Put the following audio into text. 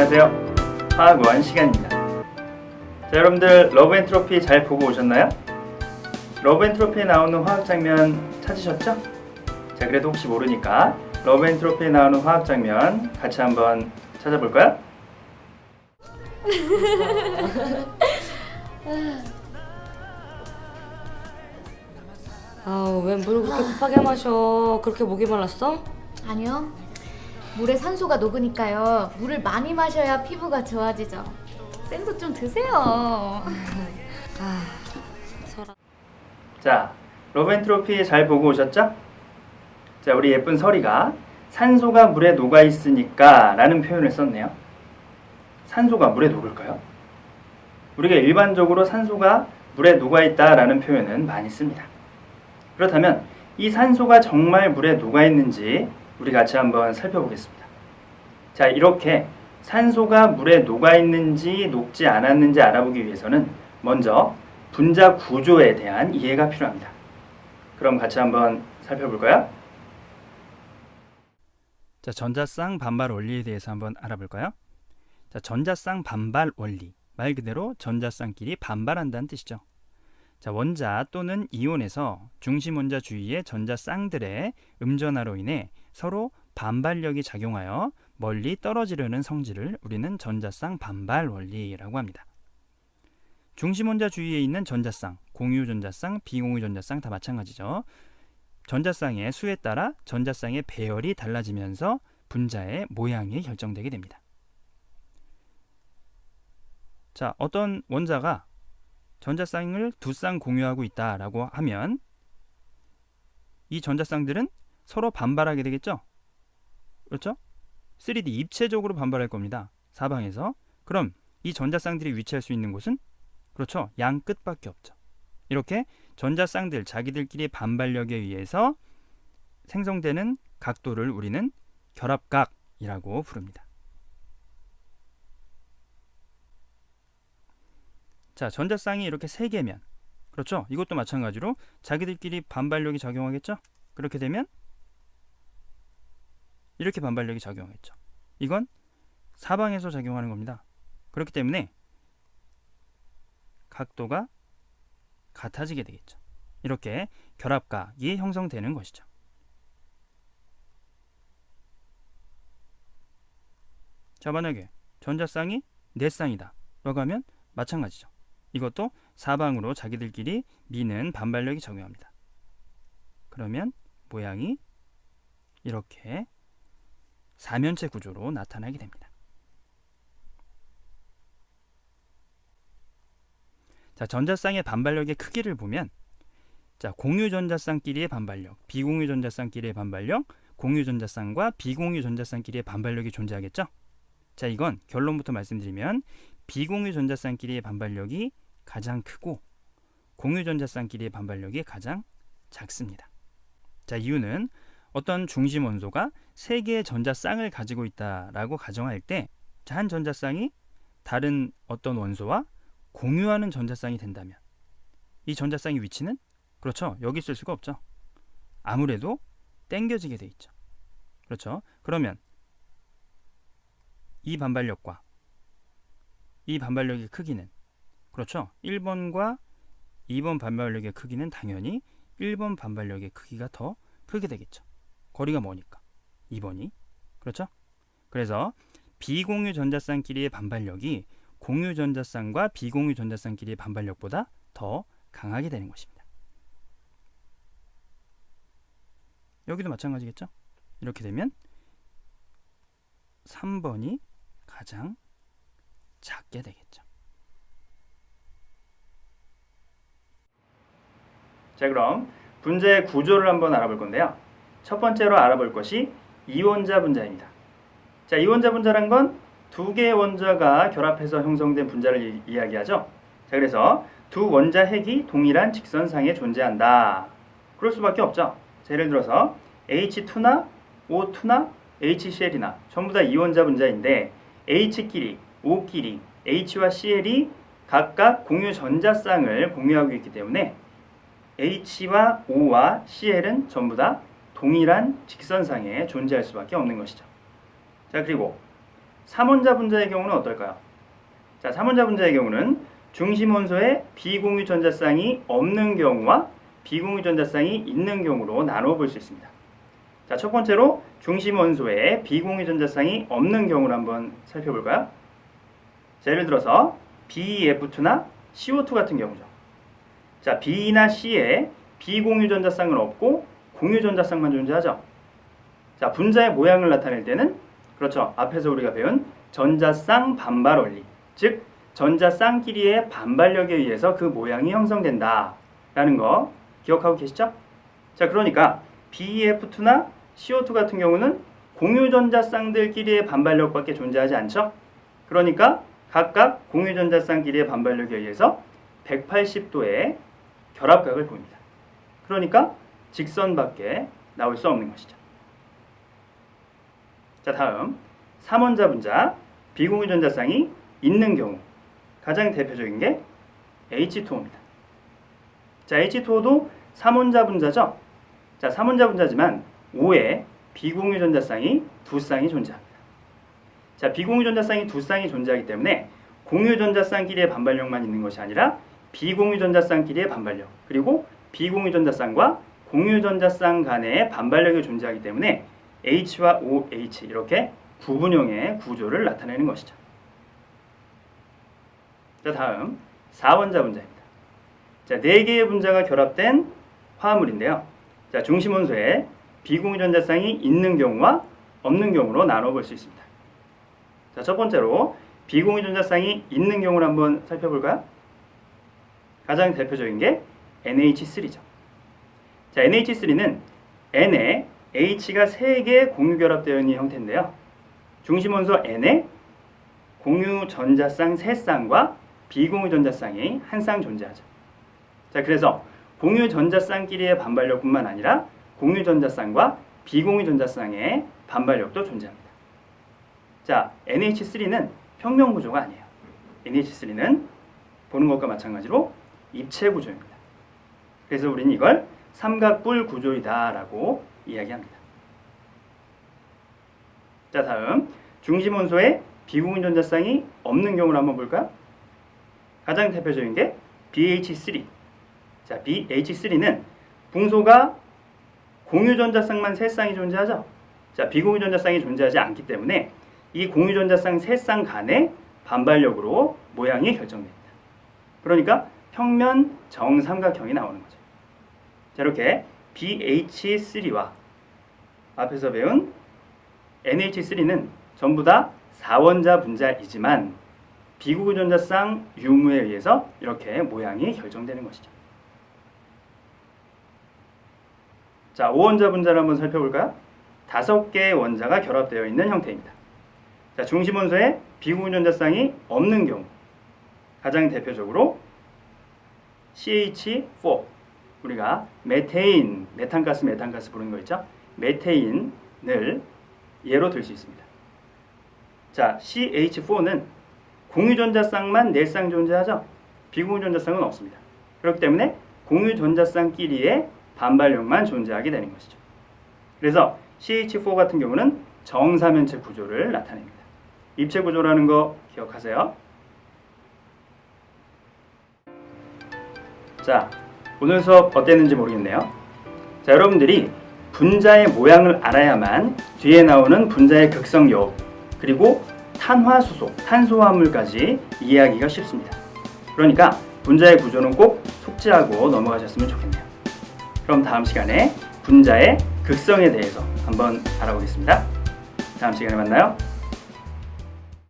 안녕하세요. 화학원 시간입니다. 자, 여러분들 러브 엔트로피 잘 보고 오셨나요? 러브 엔트로피에 나오는 화학 장면 찾으셨죠? 자, 그래도 혹시 모르니까 러브 엔트로피에 나오는 화학 장면 같이 한번 찾아볼까요? 아우, 왜 물을 그렇게 급하게 마셔? 그렇게 목이 말랐어? 아니요. 물에 산소가 녹으니까요. 물을 많이 마셔야 피부가 좋아지죠. 쌤도 좀 드세요. 아, 설아. 자, 러브 엔트로피 잘 보고 오셨죠? 자, 우리 예쁜 설이가 산소가 물에 녹아 있으니까 라는 표현을 썼네요. 산소가 물에 녹을까요? 우리가 일반적으로 산소가 물에 녹아 있다라는 표현은 많이 씁니다. 그렇다면 이 산소가 정말 물에 녹아 있는지 우리 같이 한번 살펴보겠습니다. 자, 이렇게 산소가 물에 녹아 있는지 녹지 않았는지 알아보기 위해서는 먼저 분자 구조에 대한 이해가 필요합니다. 그럼 같이 한번 살펴볼까요? 자, 전자쌍 반발 원리에 대해서 한번 알아볼까요? 자, 전자쌍 반발 원리, 말 그대로 전자쌍끼리 반발한다는 뜻이죠. 자, 원자 또는 이온에서 중심 원자 주위의 전자쌍들의 음전화로 인해 서로 반발력이 작용하여 멀리 떨어지려는 성질을 우리는 전자쌍 반발 원리라고 합니다. 중심 원자 주위에 있는 전자쌍, 공유 전자쌍, 비공유 전자쌍 다 마찬가지죠. 전자쌍의 수에 따라 전자쌍의 배열이 달라지면서 분자의 모양이 결정되게 됩니다. 자, 어떤 원자가 전자쌍을 두 쌍 공유하고 있다라고 하면 이 전자쌍들은 서로 반발하게 되겠죠? 그렇죠? 3D 입체적으로 반발할 겁니다. 사방에서. 그럼 이 전자쌍들이 위치할 수 있는 곳은 그렇죠. 양 끝밖에 없죠. 이렇게 전자쌍들 자기들끼리 반발력에 의해서 생성되는 각도를 우리는 결합각이라고 부릅니다. 자, 전자쌍이 이렇게 3개면 그렇죠? 이것도 마찬가지로 자기들끼리 반발력이 작용하겠죠? 그렇게 되면 이렇게 반발력이 작용하겠죠. 이건 사방에서 작용하는 겁니다. 그렇기 때문에 각도가 같아지게 되겠죠. 이렇게 결합각이 형성되는 것이죠. 자, 만약에 전자쌍이 4쌍이다 라고 하면 마찬가지죠. 이것도 사방으로 자기들끼리 미는 반발력이 작용합니다. 그러면 모양이 이렇게 사면체 구조로 나타나게 됩니다. 자, 전자쌍의 반발력의 크기를 보면 자, 공유 전자쌍끼리의 반발력, 비공유 전자쌍끼리의 반발력, 공유 전자쌍과 비공유 전자쌍끼리의 반발력이 존재하겠죠? 자, 이건 결론부터 말씀드리면 비공유 전자쌍끼리의 반발력이 가장 크고 공유 전자쌍끼리의 반발력이 가장 작습니다. 자, 이유는 어떤 중심 원소가 3개의 전자쌍을 가지고 있다라고 가정할 때 한 전자쌍이 다른 어떤 원소와 공유하는 전자쌍이 된다면 이 전자쌍의 위치는 그렇죠. 여기 있을 수가 없죠. 아무래도 당겨지게 돼 있죠. 그렇죠. 그러면 이 반발력과 이 반발력의 크기는 그렇죠. 1번과 2번 반발력의 크기는 당연히 1번 반발력의 크기가 더 크게 되겠죠. 거리가 머니까 2번이 그렇죠. 그래서 비공유 전자쌍끼리의 반발력이 공유 전자쌍과 비공유 전자쌍끼리의 반발력보다 더 강하게 되는 것입니다. 여기도 마찬가지겠죠. 이렇게 되면 3번이 가장 작게 되겠죠. 자, 그럼 분자의 구조를 한번 알아볼 건데요. 첫 번째로 알아볼 것이 이원자 분자입니다. 자, 이원자 분자란 건 2개의 원자가 결합해서 형성된 분자를 이야기하죠. 자, 그래서 두 원자 핵이 동일한 직선상에 존재한다. 그럴 수밖에 없죠. 자, 예를 들어서 H2나 O2나 HCl이나 전부 다 이원자 분자인데 H끼리, O끼리, H와 Cl이 각각 공유 전자쌍을 공유하고 있기 때문에 H와 O와 Cl은 전부 다 동일한 직선상에 존재할 수밖에 없는 것이죠. 자, 그리고 삼원자 분자의 경우는 어떨까요? 자, 삼원자 분자의 경우는 중심 원소에 비공유 전자쌍이 없는 경우와 비공유 전자쌍이 있는 경우로 나누어 볼 수 있습니다. 자, 첫 번째로 중심 원소에 비공유 전자쌍이 없는 경우를 한번 살펴볼까요? 자, 예를 들어서 BeF2나 CO2 같은 경우죠. 자, B나 C에 비공유 전자쌍은 없고 공유 전자쌍만 존재하죠. 자, 분자의 모양을 나타낼 때는 그렇죠. 앞에서 우리가 배운 전자쌍 반발 원리, 즉 전자쌍끼리의 반발력에 의해서 그 모양이 형성된다라는 거 기억하고 계시죠? 자, 그러니까 BeF2나 CO2 같은 경우는 공유 전자쌍들끼리의 반발력밖에 존재하지 않죠. 그러니까 각각 공유 전자쌍끼리의 반발력에 의해서 180도의 결합각을 보입니다. 그러니까 직선밖에 나올 수 없는 것이죠. 자, 다음 삼원자 분자 비공유 전자쌍이 있는 경우 가장 대표적인 게 H2O입니다. 자, H2O도 삼원자 분자죠. 자, 삼원자 분자지만 O에 비공유 전자쌍이 두 쌍이 존재합니다. 자, 비공유 전자쌍이 두 쌍이 존재하기 때문에 공유 전자쌍끼리의 반발력만 있는 것이 아니라 비공유 전자쌍끼리의 반발력, 그리고 비공유 전자쌍과 공유 전자쌍 간의 반발력이 존재하기 때문에 H와 OH 이렇게 구분형의 구조를 나타내는 것이죠. 자, 다음 4원자 분자입니다. 자, 4개의 분자가 결합된 화합물인데요. 자, 중심 원소에 비공유 전자쌍이 있는 경우와 없는 경우로 나눠 볼 수 있습니다. 자, 첫 번째로 비공유 전자쌍이 있는 경우를 한번 살펴볼까요? 가장 대표적인 게 NH3죠. 자, NH3는 N에 H가 3개 공유 결합되어 있는 형태인데요. 중심 원소 N에 공유 전자쌍 3쌍과 비공유 전자쌍이 한 쌍 존재하죠. 자, 그래서 공유 전자쌍끼리의 반발력뿐만 아니라 공유 전자쌍과 비공유 전자쌍의 반발력도 존재합니다. 자, NH3는 평면 구조가 아니에요. NH3는 보는 것과 마찬가지로 입체 구조입니다. 그래서 우리는 이걸 삼각뿔 구조이다라고 이야기합니다. 자, 다음 중심 원소에 비공유 전자쌍이 없는 경우를 한번 볼까요? 가장 대표적인 게 BH3. 자, BH3는 붕소가 공유 전자쌍만 3쌍이 존재하죠. 자, 비공유 전자쌍이 존재하지 않기 때문에 이 공유 전자쌍 3쌍 간의 반발력으로 모양이 결정됩니다. 그러니까 평면 정삼각형이 나오는 거죠. 자, 이렇게 BH3와 앞에서 배운 NH3는 전부 다 4원자 분자이지만 비공유 전자쌍 유무에 의해서 이렇게 모양이 결정되는 것이죠. 자, 5원자 분자를 한번 살펴볼까요? 5개의 원자가 결합되어 있는 형태입니다. 자, 중심 원소에 비공유 전자쌍이 없는 경우 가장 대표적으로 CH4, 우리가 메테인, 메탄가스 부르는 거 있죠? 메테인을 예로 들 수 있습니다. 자, CH4는 공유 전자쌍만 4쌍 존재하죠? 비공유 전자쌍은 없습니다. 그렇기 때문에 공유 전자쌍끼리의 반발력만 존재하게 되는 것이죠. 그래서 CH4 같은 경우는 정사면체 구조를 나타냅니다. 입체 구조라는 거 기억하세요. 자, 오늘 수업 어땠는지 모르겠네요. 자, 여러분들이 분자의 모양을 알아야만 뒤에 나오는 분자의 극성 여부, 그리고 탄화수소, 탄소화물까지 이해하기가 쉽습니다. 그러니까 분자의 구조는 꼭 숙지하고 넘어가셨으면 좋겠네요. 그럼 다음 시간에 분자의 극성에 대해서 한번 알아보겠습니다. 다음 시간에 만나요.